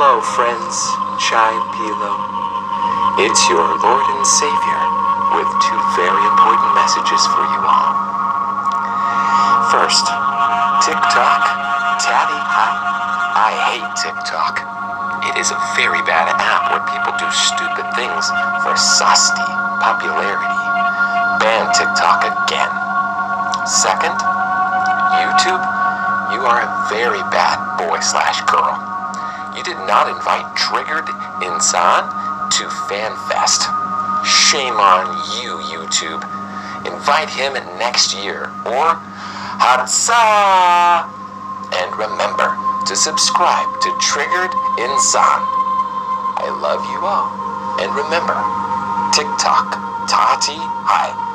Hello, friends. Chai Pilo. It's your Lord and Savior with two very important messages for you all. First, TikTok. Tatty, I hate TikTok. It is a very bad app where people do stupid things for sasti, popularity. Ban TikTok again. Second, YouTube. You are a very bad boy/girl. You did not invite Triggered Insan to FanFest. Shame on you, YouTube. Invite him next year, or Hatsa! And remember to subscribe to Triggered Insan. I love you all. And remember, TikTok, Tati, hi.